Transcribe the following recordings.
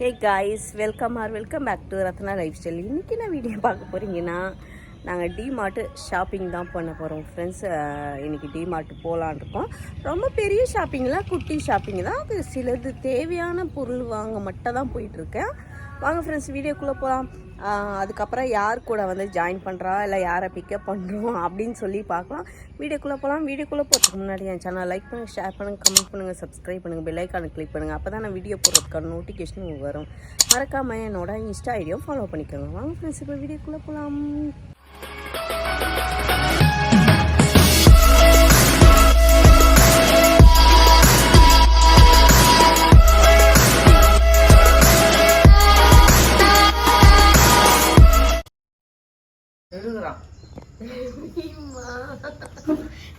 Hey guys, welcome back to Ratna life style. இன்றைக்கி நான் video பார்க்க போகிறீங்கன்னா, நாங்கள் டிமார்ட்டு ஷாப்பிங் தான் பண்ண போகிறோம் ஃப்ரெண்ட்ஸ். இன்றைக்கி டிமார்ட் போகலான் இருக்கோம். ரொம்ப பெரிய ஷாப்பிங்லாம் குட்டி ஷாப்பிங் தான். அது சிலது தேவையான பொருள் வாங்க மட்டும் தான் போயிட்டுருக்கேன். வாங்க ஃப்ரெண்ட்ஸ், வீடியோக்குள்ளே போகலாம். அதுக்கப்புறம் யார் கூட வந்து ஜாயின் பண்ணுறா இல்லை யாரை பிக்கப் பண்ணுறோம் அப்படின்னு சொல்லி பார்க்கலாம். வீடியோக்குள்ளே போகலாம். வீடியோக்குள்ளே போகிறதுக்கு முன்னாடி என் சேனல் லைக் பண்ணுங்கள், ஷேர் பண்ணுங்கள், கமெண்ட் பண்ணுங்கள், சப்ஸ்கிரைப் பண்ணுங்கள், பெல் ஐக்கானை கிளிக் பண்ணுங்கள். அப்போ தான் நான் வீடியோ போடுறதுக்கான நோட்டிஃபிகேஷன் வரும். மறக்காமல் என்னோட இன்ஸ்டா ஐடியும் ஃபாலோ பண்ணிக்கோங்க. வாங்க ஃப்ரெண்ட்ஸ், இப்போ வீடியோக்குள்ளே போகலாம்.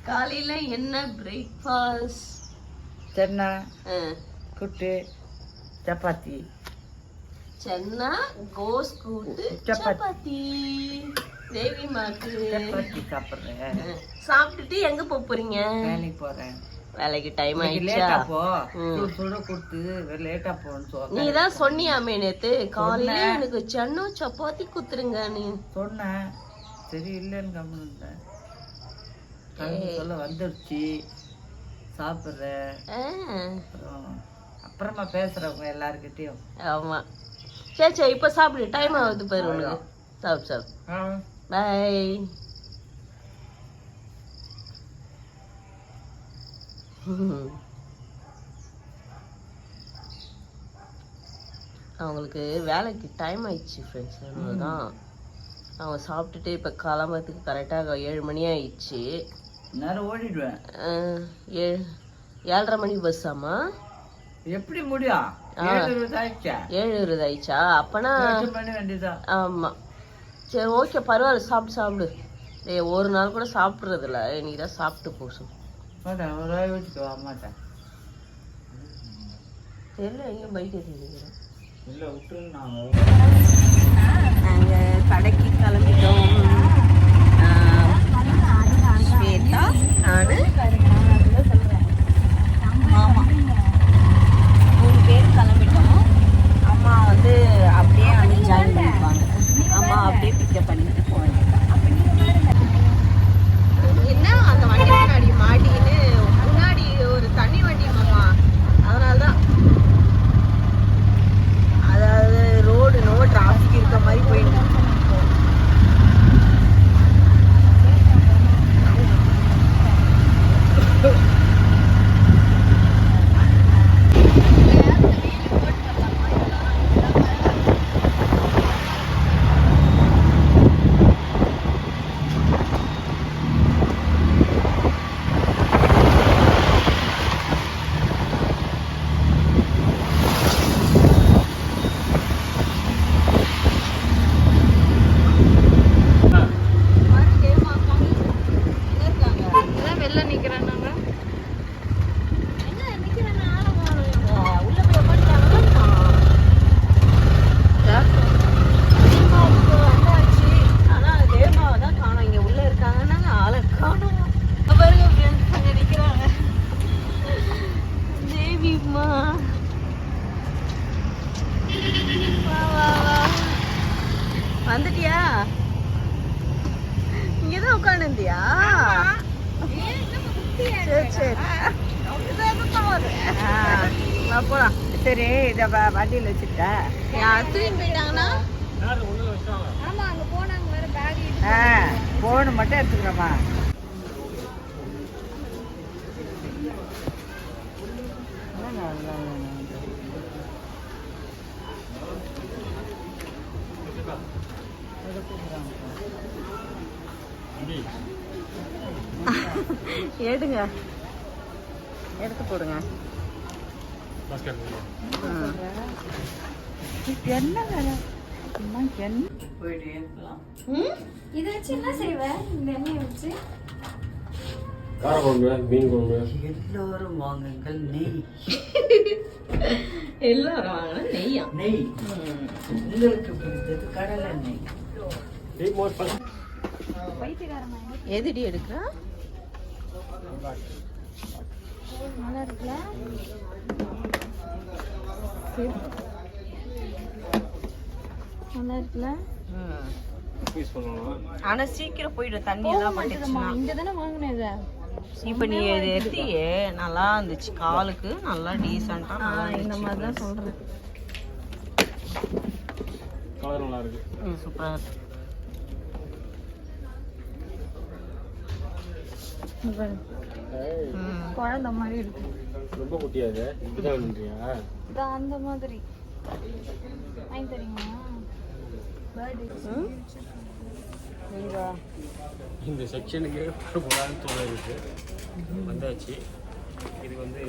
காலையில என்ன பிரேக்ஃபாஸ்ட்? சென்னா கூட்டு சப்பாத்தி. சென்னா கோஸ் கூட்டு சப்பாத்தி. தேவி மாக்கு சப்பாத்தி சாப்பிடுறேன். சாப்பிட்டுட்டு எங்க போறீங்க? வேலைக்கு போறேன். வேலைக்கு டைம் ஆயிடுச்சா? லேட்டா போ, சுட கொடுத்து லேட்டா போன்னு சொல்ல. நீ தான் சொன்னியாமே நேத்து காலையில எனக்கு சென்னா சப்பாத்தி குத்துருங்க நீ சொன்ன. சரி இல்லைன்னு கம்முன்னு சொல்ல வந்துடுச்சு. சாப்பிட்றேன். அப்புறமா பேசுறவங்க எல்லாருக்கிட்டையும். ஆமா, சரி சரி, இப்ப சாப்பிடு. டைம் ஆகுது பாரு உனக்கு. சாப்பிடு. பாய். அவங்களுக்கு வேலைக்கு டைம் ஆயிடுச்சு ஃப்ரெண்ட்ஸ். அதனாலதான் அவங்க சாப்பிட்டுட்டு இப்போ கிளம்புறதுக்கு கரெக்டாக 7 மணி ஆயிடுச்சு. நேரம் ஓடிடுவேன். 7:30 மணி பஸ்ஸாமா? எப்படி முடியும்? 7:20 ஆயிடுச்சா? அப்பனா வேண்டியதா? ஆமா, சரி ஓகே, பரவாயில்ல, சாப்பிடு. ஒரு நாள் கூட சாப்பிட்றது இல்லை, இன்னைக்கு தான் சாப்பிட்டு போசும். மாட்டேன். தெரியல, எங்கேயும் பைக் ஏற்றிக்கிறேன். இல்லை விட்டு நாங்கள் கடைக்கு கிளம்பிட்டோம். ஸ்வேதா, நான், மாமா 3 பேர் கிளம்பிட்டோம். அம்மா வந்து அப்படியே ஜாயின் பண்ணிப்பாங்க. அம்மா அப்படியே பிக்கப் பண்ணிட்டு போவாங்க. என்ன அந்த வண்டி முன்னாடி மாட்டின்னு முன்னாடி ஒரு தண்ணி வண்டி மாமா, அதனால தான். அதாவது ரோடு நோ டிராஃபிக் இருக்க மாதிரி போயிட்டு வந்துட்டியா? இங்கதான் உட்காந்துருந்தியா? சரி சரி, போலாம். சரி, இதை வண்டியில் வச்சுட்டா தூக்கி போயிட்டாங்கன்னா போனு மட்டும் எடுத்துக்கிறோமா? எடுங்க, எடுத்து போடுங்க. என்ன வேலை? போயிட்டு இதை வச்சு என்ன செய்வேன்? இந்த எண்ணெயை வச்சு மீன் குழம்பு எல்லோரும் வாங்குங்கள். நெய் எல்லாரும் வாங்கினா நெய்யா? நெய் உங்களுக்கு பிடித்தது கடலை நெய். எதுடி எடுக்கிறா? நல்லா இருக்குல்ல? நல்லா இருக்குல்ல? ஆனா சீக்கிரம் போயிடும் தண்ணி எல்லாம் பட்டுச்சுன்னா. இங்க தானே வாங்கினேன் இதை. இப்ப நீ இதை எடுத்தியே நல்லா இருந்துச்சு காலுக்கு, நல்லா டீசெண்டா நல்லா இந்த மாதிரி தான் சொல்றேன். கலர் நல்லா இருக்கு. சூப்பரா இருக்கு. இங்க பாரு. குழந்தை மாதிரி இருக்கு. ரொம்ப குட்டியாது. இதுதான் வேணும்ன்றியா? இதான் அந்த மாதிரி. வாங்கி தரீங்களா? பர்த்டே. இந்த செக்ஷனுக்கு போகலான்னு தோணுது. வந்தாச்சு. இது வந்து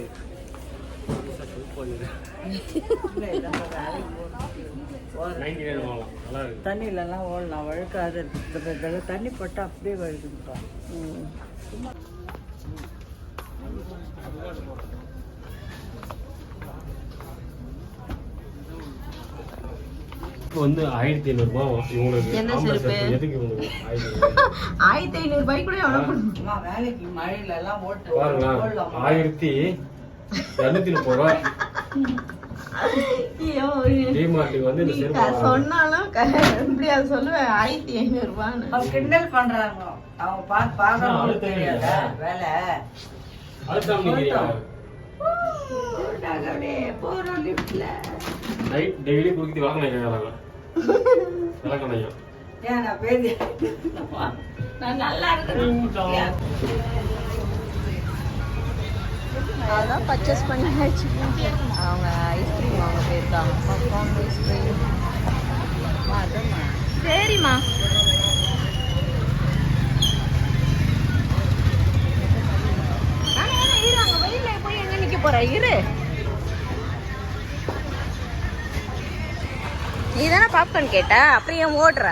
நல்லா இருக்கு. தண்ணியிலலாம் ஓடலாம், வழுக்காது. தண்ணி பட்டு அப்படியே வழுக்குதுப்பா. இப்போ வந்து 1500 ரூபாய் இவங்களுக்கு. எந்த செருப்பு? எதுக்கு இவங்களுக்கு 1500 ரூபாய்க்கு கூட எவ்வளவு அம்மா, வேலைக்கு மழையில எல்லாம் ஓட்டு பாருங்க, ஓடலாம். 1230 ரூபாய். டிமார்ட்டுக்கு வந்து இந்த செருப்பு சொன்னாலும் எப்படி அது சொல்லுவேன் 1500 ரூபான்னு. அவங்க கிண்டல் பண்றாங்க. அவங்க பார்க்க தெரியாத வேலை. அழுத்தாம நிக்கிறீங்க. போறோம் லிஃப்ட்ல. நைட் டெய்லி குடிக்கிட்டு விளக்கணையா விளக்கணையா ஏன் நான் பேசி நான் நல்லா இருக்கேன். அதான் பர்ச்சேஸ் பண்ணியாச்சு. அவங்க ஐஸ்கிரீம் வாங்க போயிருக்காங்க. Popcorn ice cream. சரிம்மா. இரு, அங்க வெயில்ல போய் எங்க நிக்க போற? இரு. நீ தானே பாப்கார்ன் கேட்ட, அப்புறம் ஏன் ஓடுற?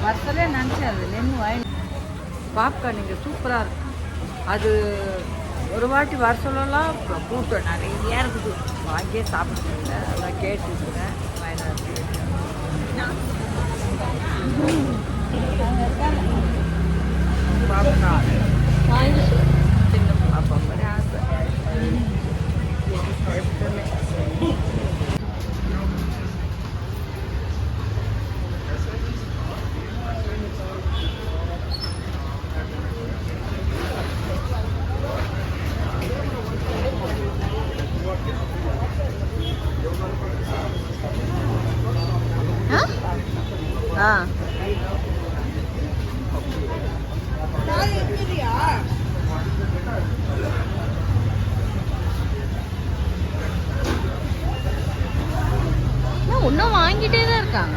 வரத்தலே நினச்சேன். அது நின்று வாங்கி பாப்கார்ன் இங்கே சூப்பராக இருக்கும். அது ஒரு வாட்டி வர சொல்லலாம். கூட்டம் நிறைய இருக்குது. வாங்கியே சாப்பிடுங்க. அதான் கேட்டுருக்கேன். பாப்கார்ன் வாங்கி சின்ன பாப்பா மாதிரி ஆசை. இன்னும் வாங்கிட்டே தான் இருக்காங்க.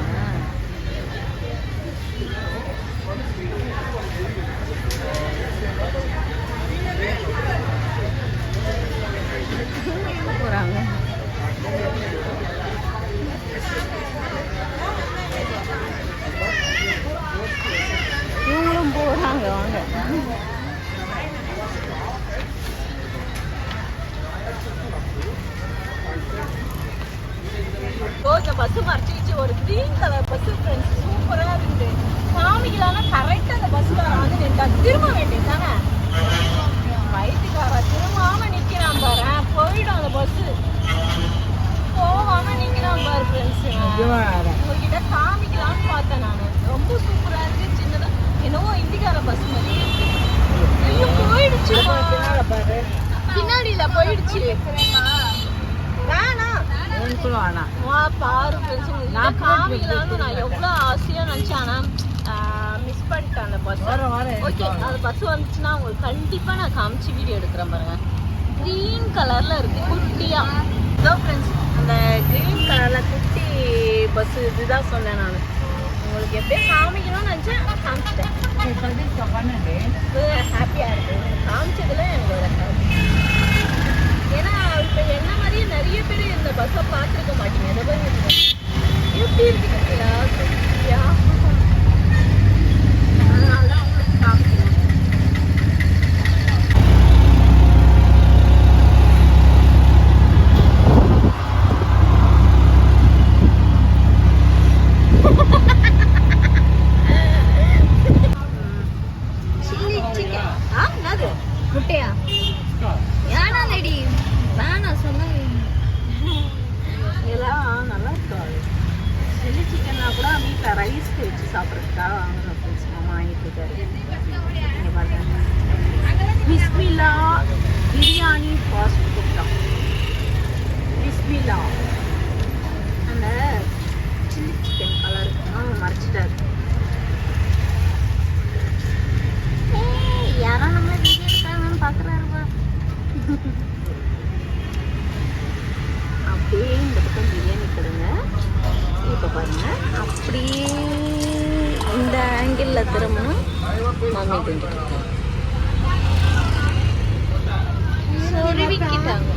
போறாங்க. இவங்களும் போறாங்க. வாங்க. இந்த பஸ் மறைச்சிச்சு. ஒரு கிரீன் கலர் பஸ் ஃப்ரெண்ட்ஸ், சூப்பரா இருக்குது. காமிக்கலாம் கரெக்டா அந்த பஸ்ல வந்து நின்றா திரும்ப வேண்டியது தானே. வயிற்றுக்கார திரும்பாம நிக்கிறான் பாரு. போயிடும் அந்த பஸ். போகாம நிக்கிறான் பாரு ஃப்ரெண்ட்ஸ். உங்ககிட்ட காமிக்கலாம்னு பார்த்தேன் நான். ரொம்ப சூப்பரா இருக்கு. சின்னதா என்னவோ இந்திக்கார பஸ் மாதிரி இருக்கு. ஐயோ போயிடுச்சு. பின்னாடியில போயிடுச்சு. வேணாம் பாரு நான் காமிக்கலான்னு நான் எவ்வளோ ஆசையாக நினச்சேன். ஆனால் மிஸ் பண்ணிட்டேன் அந்த பஸ். ஓகே, அந்த பஸ் வந்துச்சுன்னா உங்களுக்கு கண்டிப்பாக நான் காமிச்சு வீடியோ எடுக்கிறேன் பாருங்க. க்ரீன் கலரில் இருக்குது குட்டியாக. இதோ ஃப்ரெண்ட்ஸ், அந்த க்ரீன் கலரில் குட்டி பஸ் இதுதான் சொன்னேன் நான். உங்களுக்கு எப்படியே காமிக்கணும்னு நினச்சேன், காமிச்சிட்டேன். ஹாப்பியாக இருக்குது காமிச்சதில் எனக்கு ஒரு ஹாப்பி. ஏன்னா இப்போ என்ன மாதிரியே நிறைய பேர் இந்த பஸ்ஸை பார்த்துருக்க மாட்டீங்க. எதை மாதிரி எப்படி இருக்குங்களா குட்டியா. அதனால தான் உங்களுக்கு காமிக்கிறேன். Chilli chicken. என்னது முட்டையா? ஏனாலடி வேணாம் சொன்னா இதெல்லாம் நல்லா இருக்காது. சில்லி சிக்கன்னா கூட வீட்டில் ரைஸ்க்கு வச்சு சாப்பிட்றதுக்காக வாங்கணும் ஃப்ரெண்ட்ஸ். மாமா வாங்கிட்டு இருக்காரு. இங்கே பாருங்க, பிஸ்மில்லா பிரியாணி ஃபாஸ்ட் ஃபுட் தான். பிஸ்மில்லா அந்த சில்லி சிக்கன் கலருக்கு மறைச்சிட்டாரு. யாரோ நம்ம வீடியோ இருக்காங்கன்னு பார்க்குறாருப்பா. அப்படியே இந்த பக்கம் பிரியாணி கொடுங்க. இப்போ பாருங்க, அப்படியே இந்த ஆங்கிளில் திரும்பணும். மாமி கொஞ்சம் சொருவிக்கிட்டாங்க.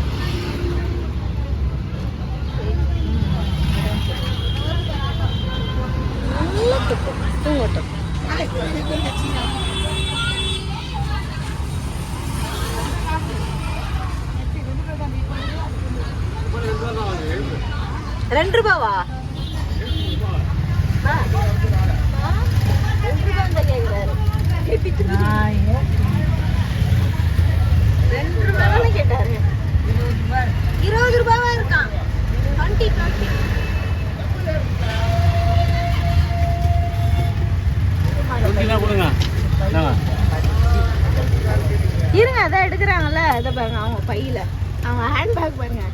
நல்லா தூங்கட்டும். ₹2 கேட்டாரு. ₹20 இருக்கான். 20 இருங்க, அதான் எடுக்கிறாங்கல்ல. அதை பாருங்க, அவங்க பையில அவங்க ஹேண்ட்பேக் பாருங்க.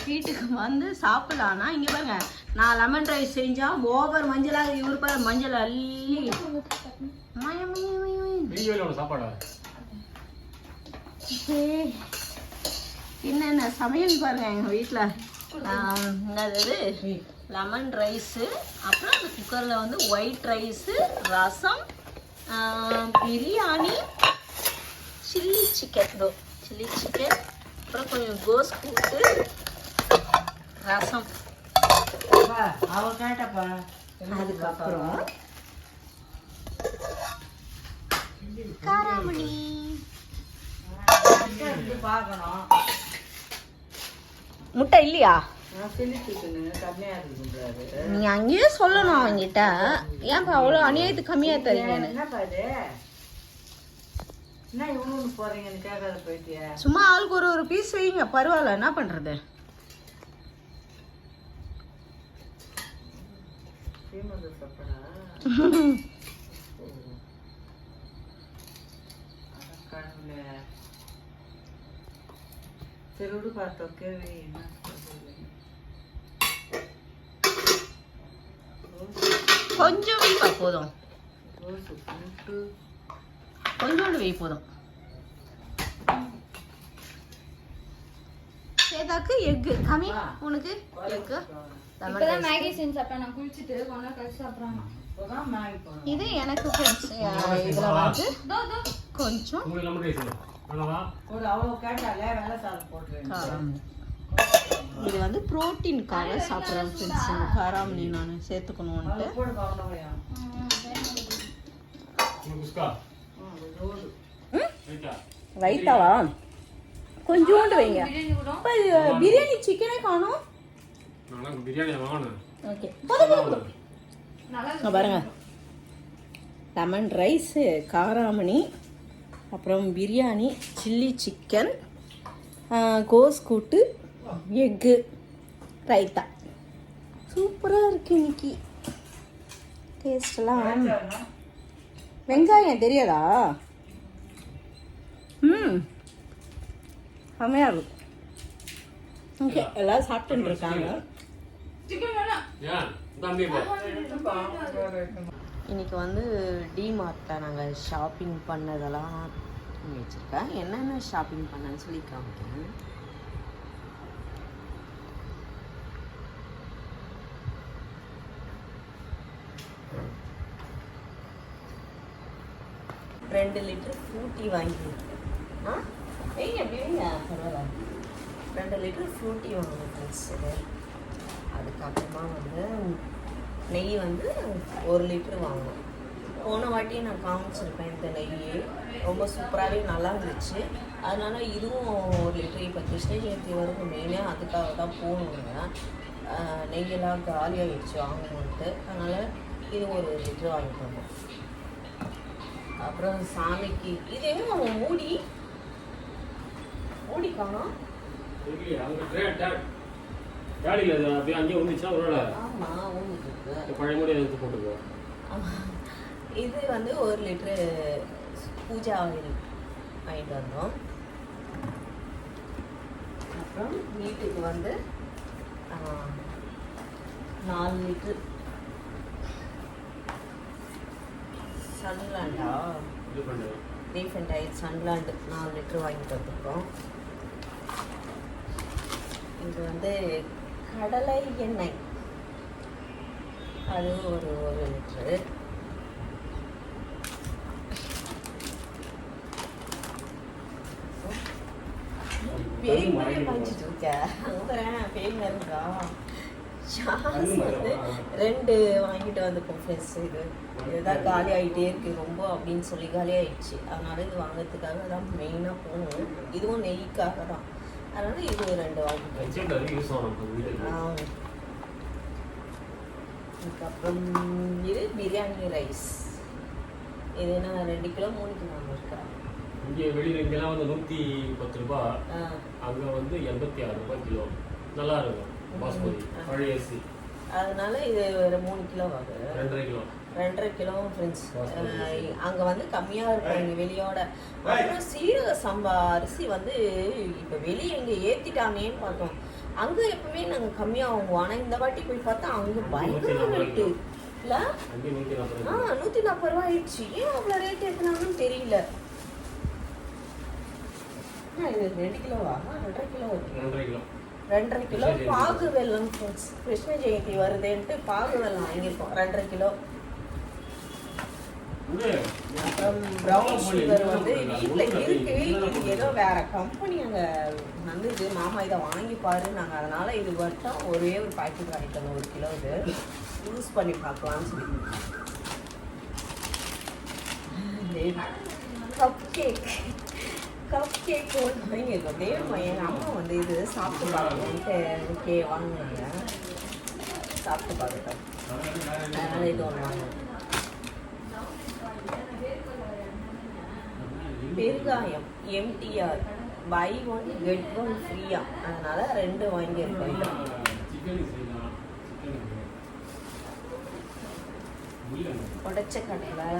வீட்டுக்கு வந்து சாப்பிடலான்னா இங்கே பாருங்க, நான் லெமன் ரைஸ் செஞ்சால் ஓவர் மஞ்சளாக இவர் பாரு மஞ்சள் அள்ளி என்னென்ன சமையல் பாருங்க எங்கள் வீட்டில். என்னது லெமன் ரைஸு, அப்புறம் அந்த குக்கரில் வந்து ஒயிட் ரைஸு, ரசம், பிரியாணி, சில்லி சிக்கன், அப்புறம் கொஞ்சம் கோஸ் கூட்டு, ரசம். அவ கேட்டப்பா. அதுக்கப்புறம் காராமணி பார்க்கணும். முட்டை இல்லையா? சில்லி சிக்கனு கம்மியா இருக்கு. நீ அங்கேயே சொல்லணும் அவங்கிட்ட. ஏன்ப்பா அவ்வளோ அநியாயத்துக்கு கம்மியா தரீங்க? என்னப்பா இது? என்ன இவ்வளோ போறீங்கன்னு கேட்காத போயிட்டியா? சும்மா ஆளுக்கு ஒரு பீஸ் வைங்க, பரவாயில்ல. என்ன பண்றது? செருடு பார்த்தோக்கே கொஞ்சம் வைப்பா போதும், கொஞ்சோண்டு வை போதும். சேதாக்கு எக்கு கம்மி, உனக்கு எக்கு. இப்பதான் மேகி செஞ்சு சாப்பிட்டேன். நான் குளிச்சுட்டு கொஞ்ச நேரம் கழிச்சு சாப்பிட்றேன். இது எனக்கு ஃப்ரெண்ட்ஸ். இதுல வந்து கொஞ்சம் இது வந்து புரோட்டீனுக்காக சாப்பிட்றேன் ஃப்ரெண்ட்ஸ். காராமணி நான் சேர்த்துக்கணும்ன்ட்டு. ரைத்தாவா? கொஞ்சோண்டு வைங்க. பிரியாணி சிக்கனே காணும். ஓகே, பாருங்க, லெமன் ரைஸு, காராமணி, அப்புறம் பிரியாணி, சில்லி சிக்கன், கோஸ் கூட்டு, எக்கு, ரைத்தா. சூப்பராக இருக்கு இன்னைக்கு டேஸ்டெல்லாம். வெங்காயம் தெரியாதா? செம்மையாக இருக்கும். ஓகே, எல்லோரும் சாப்பிட்டுட்டு இருக்காங்க. இன்னைக்கு வந்து டிமார்ட்டில் நாங்கள் ஷாப்பிங் பண்ணதெல்லாம் வச்சுருக்கேன். என்னென்ன ஷாப்பிங் பண்ணேன்னு சொல்லி காமிக்கிறேன். ரெண்டு லிட்டர் ஃப்ரூட்டி வாங்கியிருக்கேன். வைங்க எப்படி வைங்க, பரவாயில்ல. 2 லிட்டர் ஃப்ரூட்டி வாங்கணும் ஃப்ரெண்ட்ஸ். அதுக்கப்புறமா வந்து நெய் வந்து 1 லிட்டர் வாங்கணும். போன வாட்டி நான் காமிச்சிருப்பேன் இந்த நெய் ரொம்ப சூப்பராகவே நல்லா இருந்துச்சு. அதனால இதுவும் ஒரு லிட்டர் இப்போ கிருஷ்ண ஜெயந்தி வரும் மெயினாக அதுக்காக தான் போகணுங்க. நெய்யெல்லாம் காலியாகிடுச்சு வாங்கணுன்ட்டு, அதனால் இது ஒரு லிட்டர் வாங்கிட்டு வந்தோம். அப்புறம் சாமிக்கு இது எங்க அவன் மூடி காணோம். ஆமா ஊடிட்டு பழைய மூடி எடுத்து போட்டுக்கோ. இது வந்து ஒரு லிட்டரு பூஜா ஆயில் வாங்கிட்டு வந்தோம். அப்புறம் வீட்டுக்கு வந்து 4 லிட்டரு சன்லாண்டா ரீஃபண்ட் ஆயில் சன்லாண்டு 4 லிட்டரு வாங்கிட்டு வந்துருக்கோம். இது வந்து கடலை எண்ணெய், அது ஒரு லிட்டரு. பேய் மாதிரி வாங்கிட்டு இருக்க பேய் மாதிரி இருக்கா. சாஸ் வந்து 2 வாங்கிட்டு வந்துருக்கோம் ஃப்ரெண்ட்ஸ். இதுதான் காலி ஆகிட்டே இருக்கு ரொம்ப அப்படின்னு சொல்லி காலி ஆயிடுச்சு. அதனால இது வாங்கிறதுக்காக தான் மெயினாக போகணும். இதுவும் நெய்க்காக தான், அதனால இது 2 வாங்கிட்டோம். அதுக்கப்புறம் இது பிரியாணி ரைஸ். இது என்ன 2 கிலோ 3 கிலோ இருக்கா. இங்கே வெளியில் இங்கெல்லாம் வந்து 110 ரூபாய், அங்கே வந்து 86 ரூபாய் கிலோ. நல்லா இருக்கும் பாஸ்மதி பழைய அரிசி. அதனால இது 3 கிலோ ஆகுது. 2.5 கிலோ ஃப்ரெண்ட்ஸ். அங்கே வந்து கம்மியாக இருக்கும் இங்கே வெளியோட. அப்புறம் சீரக சம்பா அரிசி வந்து இப்போ வெளியே இங்கே ஏற்றிட்டாங்கன்னு பார்த்தோம். அங்கே எப்பவுமே நாங்கள் கம்மியாக வாங்குவோம். ஆனால் இந்த வாட்டி போய் பார்த்தா அங்கே பயங்கர ரேட்டு இல்லை. 140 ரூபா ஆயிடுச்சு. ஏன் அவ்வளோ ரேட் ஏற்றினாங்கன்னு தெரியல. இது 2 கிலோவா 2.5 கிலோ 2.5 கிலோ பாகு வெல்லம் ஃப்ரெண்ட்ஸ். கிருஷ்ண ஜெயந்தி வருதுன்ட்டு பாகு வெல்லம் வாங்கியிருக்கோம் 2.5 கிலோ. அப்புறம் ப்ரௌன் சுகர் வந்து வீட்டில் இருக்கு. இது ஏதோ வேற கம்பெனி அங்கே வந்து மாமா இதை வாங்கி பாரு நாங்கள், அதனால இது மட்டும் ஒரே ஒரு பாக்கெட் வாங்கிட்டோம் 1 கிலோ. இது யூஸ் பண்ணி பார்க்கலாம்னு சொல்லி. கப் கேக் ஒன்று வாங்கியிருக்கோம். தேவமா எங்கள் அம்மா வந்து இது சாப்பிட்டு பார்க்கணுன்ட்டு வாங்கினாங்க. சாப்பிட்டு பார்த்துட்டோம், அதனால் இது ஒன்று வாங்கினோம். பெருங்காயம் MTR buy 1 get 1 ஃப்ரீயா, அதனால 2 வாங்கியிருக்கோம். உடைச்ச கடலை,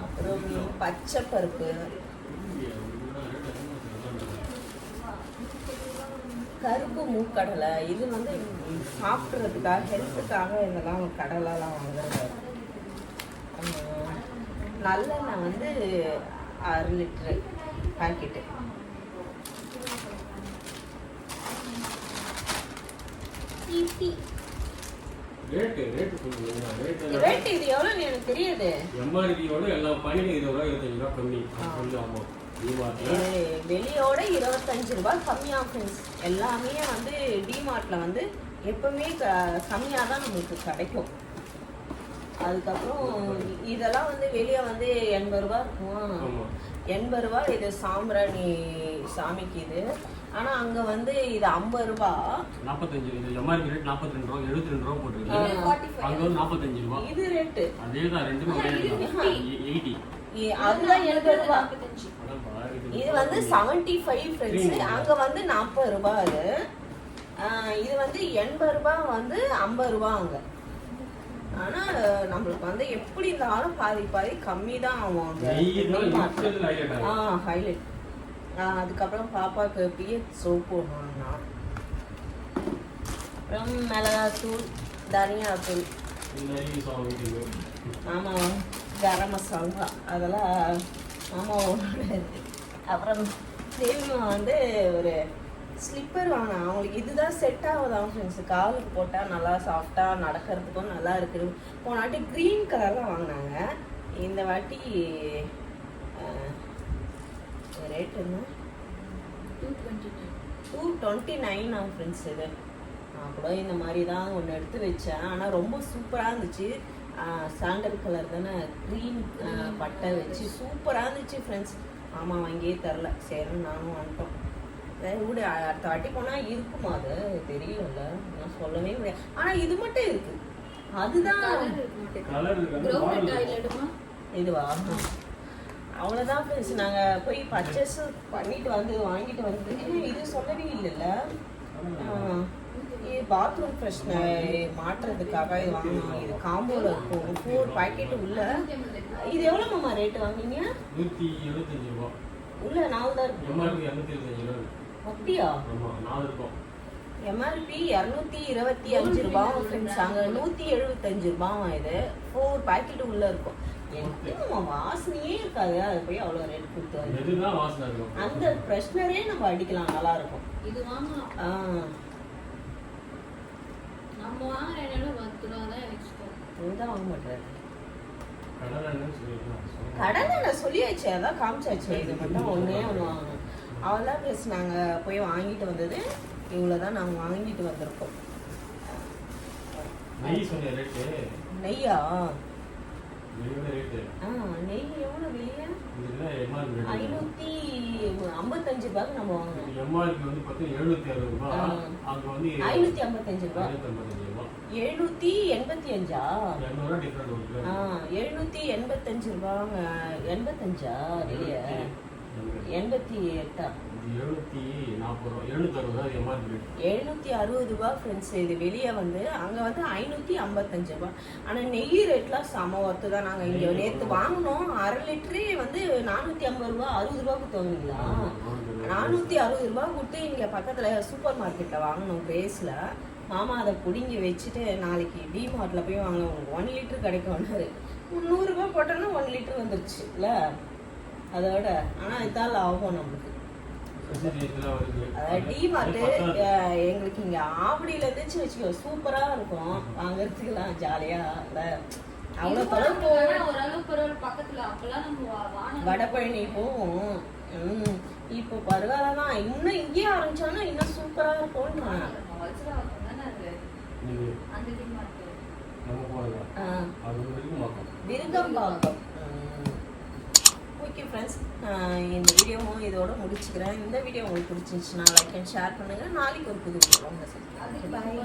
அப்புறம் பச்சை பருப்பு, கருப்பு மூக்கடலை. இது வந்து சாப்பிட்றதுக்காக ஹெல்த்துக்காக இதெல்லாம் கடலைலாம் வாங்குறது. நல்லெண்ணெய் வந்து 6 லிட்டரு பாக்கெட்டு. ரேட் இது எவ்வளோன்னு எனக்கு தெரியாது. எம்ஆர்பியோட எல்லா பணியும் 25 ரூபா கம்மி. வெளியோட 25 ரூபாய் கம்மியாக ஃப்ரெண்ட்ஸ். எல்லாமே வந்து டிமார்ட்டில் வந்து எப்பவுமே கம்மியாக தான் நம்மளுக்கு கிடைக்கும். அதுக்கப்புறம் இதெல்லாம் வந்து வெளியே வந்து 80 ரூபா இருக்கும். 80 ரூபா இது சாம்பிராணி சாமிக்கு இது. ஆனால் அங்கே வந்து இது 50 ரூபா. 45 இது எம்ஆர்பி ரேட் 42 ரூபா 72 ரூபா போட்டுருக்கு. அங்கே 45 ரூபா இது ரேட்டு. அதே தான் ரெண்டுமே 80. அதுதான் 70 ரூபா. இது வந்து 75 ஃப்ரெண்ட்ஸ். அங்கே வந்து 40 ரூபா. இது வந்து 80 ரூபா வந்து 50 ரூபா அங்கே. ஆனால் நம்மளுக்கு வந்து எப்படி இருந்தாலும் பாதி கம்மி தான் ஆகும். ஹைலைட். அதுக்கப்புறம் பாப்பாவுக்கு பிஎச் சோப்பு வாங்கினா. அப்புறம் மிளகாத்தூள், தனியாத்தூள், ஆமாம் கரம் மசாலா அதெல்லாம் மாமாவோட இருக்கு. அப்புறம் தேவிமா வந்து ஒரு ஸ்லிப்பர் வாங்கினா. அவங்களுக்கு இதுதான் செட் ஆகுதான் ஃப்ரெண்ட்ஸ். காலுக்கு போட்டால் நல்லா சாஃப்டாக நடக்கிறதுக்கும் நல்லா இருக்குது. போன வாட்டி க்ரீன் கலரில் வாங்கினாங்க. இந்த வாட்டி ரேட் என்ன 229 ஃப்ரெண்ட்ஸ். இது நான் கூட இந்த மாதிரி தான் ஒன்று எடுத்து வச்சேன். ஆனால் ரொம்ப சூப்பராக இருந்துச்சு. சாண்டல் கலர் தானே, க்ரீன் பட்டை வச்சு சூப்பராக இருந்துச்சு ஃப்ரெண்ட்ஸ். மாமா வாங்கியே தரல, சரின்னு நானும் வந்துட்டோம். கூட அடுத்த வாட்டி போனால் இருக்குமா அது தெரியல, நான் சொல்லவே முடியாது. ஆனால் இது மட்டும் இருக்கு, அதுதான் இதுவா. அவ்வளோதான் ஃப்ரெண்ட்ஸ், நாங்கள் போய் பர்ச்சேஸ் பண்ணிட்டு வந்து வாங்கிட்டு வந்து இது சொல்லவே இல்லைல்ல. இது பாத்ரூம் ஃப்ரெஷ்னர் மாட்டுறதுக்காக இது வாங்கினோம். இது காம்போவில் இருக்கும், 4 பாக்கெட்டு உள்ள. இது எவ்வளோ மாமா ரேட்டு வாங்கினீங்க? 175 ரூபா. உள்ள 4 தான் இருக்கும். எம்ஆர்பி 225 ரூபா. அப்படியா? ஆமாம், 4 இருக்கும். எம்ஆர்பி 225 ரூபாவும் ஃப்ரெண்ட்ஸ், அங்கே 175 ரூபாவும். இது 4 பாக்கெட்டு உள்ளே இருக்கும். எனக்கு வாசனையே இருக்காது, அது போய் அவ்வளோ ரேட் கொடுத்து எதுதான் வாசனை இருக்கும். அந்த ஃப்ரெஷ்னரே நம்ம அடிக்கலாம், நல்லா இருக்கும். இது வாங்கலாம். நம்ம வாங்குற இடம் 10 ரூபா தான் எக்ஸ்ட்ரா. இதுதான் வாங்க மாட்டேன். கடை நான் சொல்லியாச்சு, அதான் காமிச்சாச்சு. இது மட்டும் ஒன்றே ஒன்று வாங்கணும், அவ்வளோதான் ப்ளஸ். நாங்கள் போய் வாங்கிட்டு வந்தது இவ்வளோதான், நாங்கள் வாங்கிட்டு வந்திருக்கோம். நெய் சொன்ன ரேட்டு. நெய்யா? ரேட்டு நெய் எவ்வளோ வெளியே? 555 ரூபாய்க்கு நம்ம வாங்கணும். எம்ஆர்பி வந்து பார்த்தீங்கன்னா 760 ரூபாய், அங்கே வந்து 555 ரூபாய். 785 200 டிஃபரெண்ட் இருக்கு. 785 ரூபாங்க. 85 வெளியே 88 760 ரூபாய் ஃப்ரெண்ட்ஸ். இது வெளியே வந்து அங்கே வந்து 555 ரூபாய். ஆனால் நெய் ரேட்லாம் செம ஒர்த்து தான். நாங்கள் இங்கே நேற்று வாங்கினோம், 1/2 லிட்டரே வந்து 450 ரூபா, 60 ரூபா கொடுத்தவங்களா. 460 ரூபா கொடுத்து இங்கே பக்கத்தில் சூப்பர் மார்க்கெட்டில் வாங்கினோம் கிரேஸில். மாமா அதை பிடிங்கி வச்சுட்டு நாளைக்கு டிமார்ட்டில் போய் வாங்கினோம், 1 லிட்டர் கிடைக்கும்னாரு. 300 ரூபா போட்டோன்னா 1 லிட்டர் வந்துருச்சு இல்லை அதோட. ஆனால் இதான் லாபம் நம்மளுக்கு. டிமார்ட்டு எங்களுக்கு இங்கே ஆவடியில் இருந்துச்சு வச்சுக்கோ, சூப்பராக இருக்கும் வாங்குறதுக்குலாம், ஜாலியாக இல்லை. அவ்வளோ தொலைவு வடபழனி போவோம். இப்போ பரவாயில்ல தான், இன்னும் இங்கேயே ஆரம்பிச்சோன்னா இன்னும் சூப்பராக இருக்கும்ன்றான். விருகம்பாக்கம். ஓகே ஃப்ரெண்ட்ஸ், இந்த வீடியோவும் இதோட முடிச்சுக்கிறேன். இந்த வீடியோ உங்களுக்கு பிடிச்சிருந்துச்சுன்னா லைக் அண்ட் ஷேர் பண்ணுங்கள். நாளைக்கு ஒரு புது வீடியோ. பாய்.